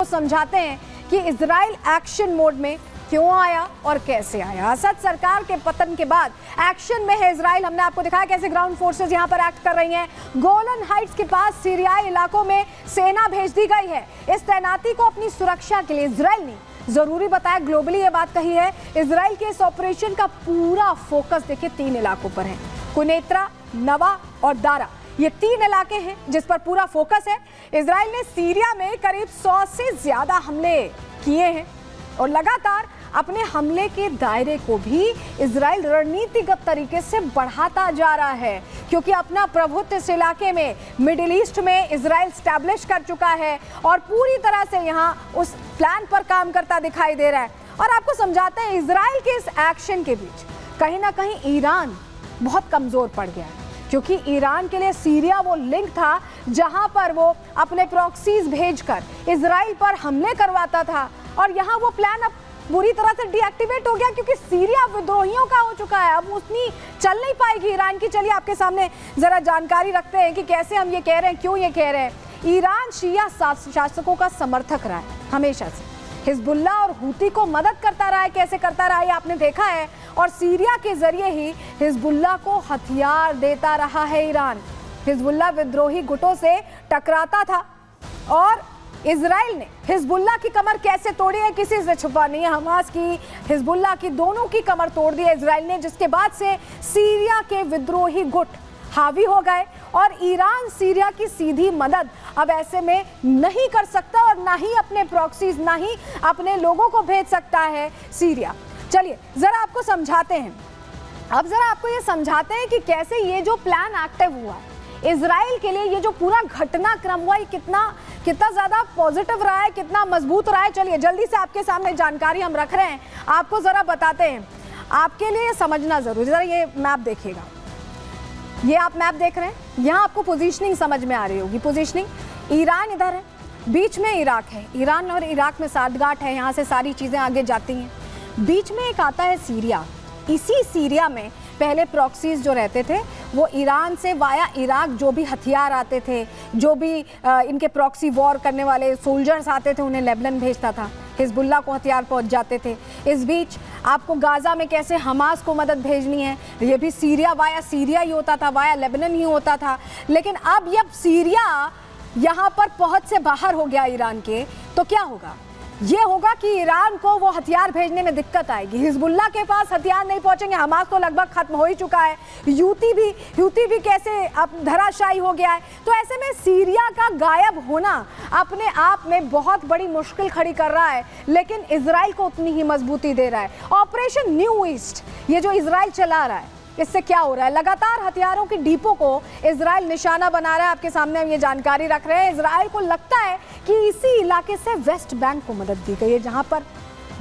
समझाते हैं कि इजराइल एक्शन मोड में क्यों आया और कैसे आया। असद सरकार के पतन के बाद एक्शन में है इजराइल। हमने आपको दिखाया कैसे ग्राउंड फोर्सेस यहां पर एक्ट कर रही हैं। गोलन हाइट्स के पास सीरियाई इलाकों में सेना भेज दी गई है। इस तैनाती को अपनी सुरक्षा के लिए इजराइल ने जरूरी बताया। ग्लोबली ये बात कही है। इजराइल के इस ऑपरेशन का पूरा फोकस देखिए 3 इलाकों पर है, कुनेत्रा, नवा और दारा। ये 3 इलाके हैं जिस पर पूरा फोकस है। इजराइल ने सीरिया में करीब 100 से ज्यादा हमले किए हैं और लगातार अपने हमले के दायरे को भी इजराइल रणनीतिगत तरीके से बढ़ाता जा रहा है, क्योंकि अपना प्रभुत्व इस इलाके में मिडिल ईस्ट में इजराइल स्टैब्लिश कर चुका है और पूरी तरह से यहाँ उस प्लान पर काम करता दिखाई दे रहा है। और आपको समझाते हैं इजराइल के इस एक्शन के बीच कहीं ना कहीं ईरान बहुत कमजोर पड़ गया है, क्योंकि ईरान के लिए सीरिया वो लिंक था जहां पर वो अपने प्रॉक्सीज भेजकर इजराइल पर हमले करवाता था और यहाँ वो प्लान अब बुरी तरह से डीएक्टिवेट हो गया, क्योंकि सीरिया विद्रोहियों का हो चुका है। अब उतनी चल नहीं पाएगी ईरान की। चलिए आपके सामने जरा जानकारी रखते हैं कि कैसे हम ये कह रहे हैं, क्यों ये कह रहे हैं। ईरान शिया शासकों का समर्थक रहा है हमेशा से, हिजबुल्लाह और हूती को मदद करता रहा है। कैसे करता रहा है आपने देखा है, और सीरिया के जरिए ही हिजबुल्लाह को हथियार देता रहा है ईरान। हिजबुल्लाह विद्रोही गुटों से टकराता था और इजराइल ने हिजबुल्लाह की कमर कैसे तोड़ी है किसी से छुपा नहीं है। हमास की, हिजबुल्लाह की, दोनों की कमर तोड़ दी है इजराइल ने, जिसके बाद से सीरिया के विद्रोही गुट हावी हो गए और ईरान सीरिया की सीधी मदद अब ऐसे में नहीं कर सकता और ना ही अपने प्रॉक्सीज, ना ही अपने लोगों को भेज सकता है सीरिया। चलिए जरा आपको समझाते हैं। अब जरा आपको ये समझाते हैं कि कैसे ये जो प्लान एक्टिव हुआ इजराइल के लिए, ये जो पूरा घटनाक्रम हुआ, ये कितना ज्यादा पॉजिटिव रहा है, कितना मजबूत रहा है। चलिए जल्दी से आपके सामने जानकारी हम रख रहे हैं, आपको जरा बताते हैं। आपके लिए समझना जरूरी, जरा ये मैप देखिएगा। ये आप मैप देख रहे हैं, यहाँ आपको पोजीशनिंग समझ में आ रही होगी। पोजीशनिंग, ईरान इधर है, बीच में इराक है, ईरान और इराक में साठगांठ है, यहाँ से सारी चीजें आगे जाती हैं। बीच में एक आता है सीरिया। इसी सीरिया में पहले प्रॉक्सीज जो रहते थे वो ईरान से वाया इराक जो भी हथियार आते थे, जो भी इनके प्रॉक्सी वॉर करने वाले सोल्जर्स आते थे, उन्हें लेबनान भेजता था, हिजबुल्लाह को हथियार पहुंच जाते थे। इस बीच आपको गाजा में कैसे हमास को मदद भेजनी है, ये भी सीरिया वाया सीरिया ही होता था, वाया लेबनान ही होता था। लेकिन अब जब सीरिया यहाँ पर पहुंच से बाहर हो गया ईरान के, तो क्या होगा? ये होगा कि ईरान को वो हथियार भेजने में दिक्कत आएगी। हिजबुल्लाह के पास हथियार नहीं पहुंचेंगे, हमास तो लगभग खत्म हो ही चुका है, यूती भी कैसे अब धराशायी हो गया है। तो ऐसे में सीरिया का गायब होना अपने आप में बहुत बड़ी मुश्किल खड़ी कर रहा है, लेकिन इजराइल को उतनी ही मजबूती दे रहा है। ऑपरेशन न्यू ईस्ट, ये जो इजराइल चला रहा है, इससे क्या हो रहा है? लगातार हथियारों की डिपो को इजराइल निशाना बना रहा है। आपके सामने हम ये जानकारी रख रहे हैं। इजराइल को लगता है कि इसी इलाके से वेस्ट बैंक को मदद दी गई है, जहां पर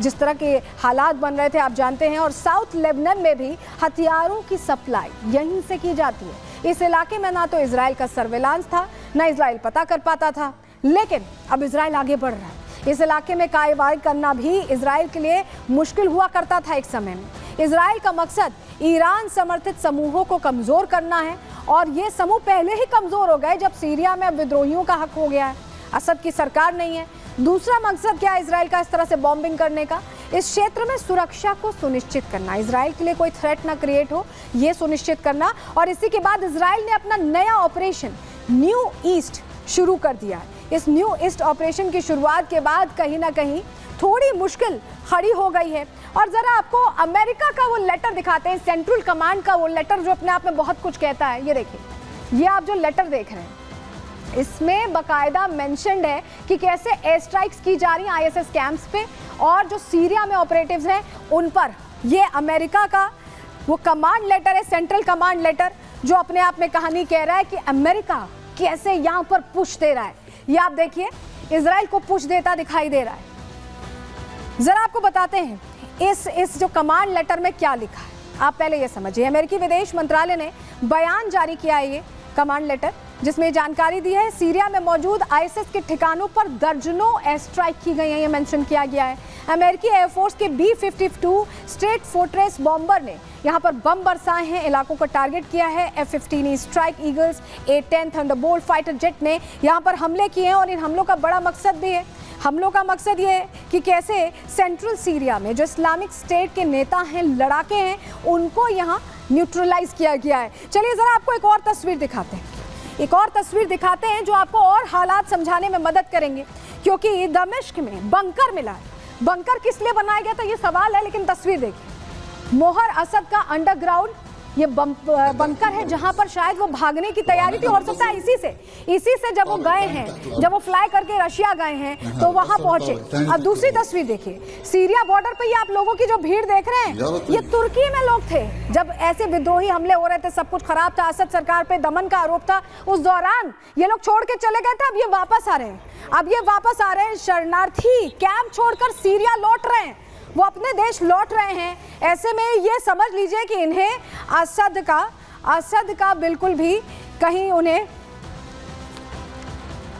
जिस तरह के हालात बन रहे थे आप जानते हैं, और साउथ लेबनान में भी हथियारों की सप्लाई यहीं से की जाती है। इस इलाके में ना तो इजराइल का सर्वेलांस था, ना इजराइल पता कर पाता था, लेकिन अब इजराइल आगे बढ़ रहा है। इस इलाके में कार्रवाई करना भी इजराइल के लिए मुश्किल हुआ करता था एक समय में। इजराइल का मकसद ईरान समर्थित समूहों को कमजोर करना है, और ये समूह पहले ही कमजोर हो गए जब सीरिया में विद्रोहियों का हक हो गया है, असद की सरकार नहीं है। दूसरा मकसद क्या है इजराइल का इस तरह से बॉम्बिंग करने का? इस क्षेत्र में सुरक्षा को सुनिश्चित करना, इजराइल के लिए कोई थ्रेट ना क्रिएट हो, ये सुनिश्चित करना। और इसी के बाद इजराइल ने अपना नया ऑपरेशन न्यू ईस्ट शुरू कर दिया। इस न्यू ईस्ट ऑपरेशन की शुरुआत के बाद कहीं ना कहीं थोड़ी मुश्किल खड़ी हो गई है। और जरा आपको अमेरिका का वो लेटर दिखाते हैं, सेंट्रल कमांड का वो लेटर जो अपने आप में बहुत कुछ कहता है। ये देखिए, ये आप जो लेटर देख रहे हैं, इसमें बकायदा मेंशन्ड है कि कैसे एयर स्ट्राइक्स की जा रही हैं आईएसएस कैंप्स पे, और जो सीरिया में ऑपरेटिव्स हैं उन पर। ये अमेरिका का वो कमांड लेटर है, सेंट्रल कमांड लेटर, जो अपने आप में कहानी कह रहा है कि अमेरिका कैसे यहाँ पर पुश दे रहा है। ये आप देखिए, इजराइल को पुश देता दिखाई दे रहा है। जरा आपको बताते हैं इस जो कमांड लेटर में क्या लिखा है, आप पहले ये समझिए। अमेरिकी विदेश मंत्रालय ने बयान जारी किया है, ये कमांड लेटर जिसमें जानकारी दी है सीरिया में मौजूद आईएसआईएस के ठिकानों पर दर्जनों एयर स्ट्राइक की गई है, ये मेंशन किया गया है। अमेरिकी एयरफोर्स के B-52 स्ट्रेट फोर्ट्रेस बॉम्बर ने यहां पर बम बरसाए हैं, इलाकों को टारगेट किया है। F-15 strike eagles, A-10 Thunderbolt fighter jet ने यहां पर हमले किए हैं और इन हमलों का बड़ा मकसद भी है। हमलों का मकसद ये है कि कैसे सेंट्रल सीरिया में जो इस्लामिक स्टेट के नेता हैं, लड़ाके हैं, उनको यहाँ न्यूट्रलाइज किया गया है। चलिए ज़रा आपको एक और तस्वीर दिखाते हैं, एक और तस्वीर दिखाते हैं जो आपको और हालात समझाने में मदद करेंगे, क्योंकि दमिश्क में बंकर मिला है। बंकर किस लिए बनाया गया था ये सवाल है, लेकिन तस्वीर देखिए। मोहर असद का अंडरग्राउंड ये बंकर है जहां पर शायद वो भागने की तैयारी थी, हो सकता है इसी से जब वो गए हैं, जब वो फ्लाई करके रशिया गए हैं तो वहां पहुंचे। अब दूसरी तस्वीर देखिए, सीरिया बॉर्डर पे ये आप लोगों की जो भीड़ देख रहे हैं, ये तुर्की में लोग थे जब ऐसे विद्रोही हमले हो रहे थे, सब कुछ खराब था, असद सरकार पे दमन का आरोप था, उस दौरान ये लोग छोड़ के चले गए थे। अब ये वापस आ रहे हैं, शरणार्थी कैंप छोड़कर सीरिया लौट रहे हैं, वो अपने देश लौट रहे हैं। ऐसे में ये समझ लीजिए कि इन्हें असद का बिल्कुल भी कहीं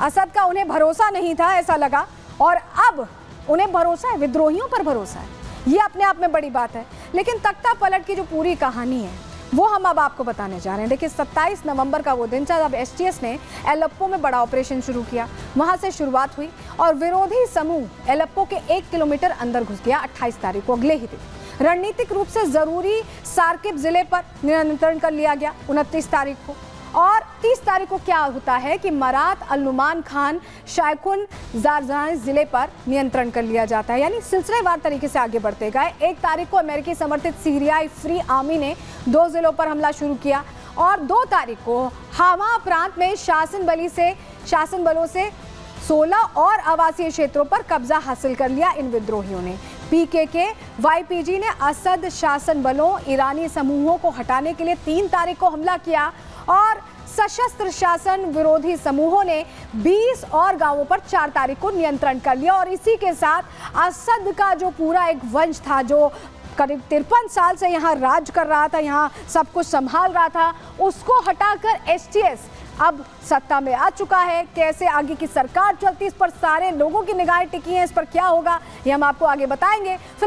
असद का उन्हें भरोसा नहीं था, ऐसा लगा, और अब उन्हें भरोसा है, विद्रोहियों पर भरोसा है। ये अपने आप में बड़ी बात है। लेकिन तख्ता पलट की जो पूरी कहानी है वो हम अब आपको बताने जा रहे हैं। देखिए 27 नवंबर का वो दिन था जब एसटीएस ने एलेप्पो में बड़ा ऑपरेशन शुरू किया। वहां से शुरुआत हुई और विरोधी समूह एलेप्पो के 1 किलोमीटर अंदर घुस गया 28 तारीख को, अगले ही दिन। रणनीतिक रूप से जरूरी सार्किब जिले पर नियंत्रण कर लिया गया 29 तारीख को। और 30 तारीख को क्या होता है कि मरात अल नुमान खान शायकुन जारजान जिले पर नियंत्रण कर लिया जाता है, यानी सिलसिलेवार तरीके से आगे बढ़ते गए। 1 तारीख को अमेरिकी समर्थित सीरियाई फ्री आर्मी ने 2 जिलों पर हमला शुरू किया और 2 तारीख को हामा प्रांत में शासन बलों से 16 और आवासीय क्षेत्रों पर कब्जा हासिल कर लिया इन विद्रोहियों ने। PKK YPG ने असद शासन बलों ईरानी समूहों को हटाने के लिए 3 तारीख को हमला किया और सशस्त्र शासन विरोधी समूहों ने 20 और गांवों पर 4 तारीख को नियंत्रण कर लिया। और इसी के साथ असद का जो पूरा एक वंश था, जो करीब 53 साल से यहाँ राज कर रहा था, यहाँ सब कुछ संभाल रहा था, उसको हटाकर एसटीएस अब सत्ता में आ चुका है। कैसे आगे की सरकार चलती, इस पर सारे लोगों की निगाहें टिकी हैं, इस पर क्या होगा ये हम आपको आगे बताएंगे।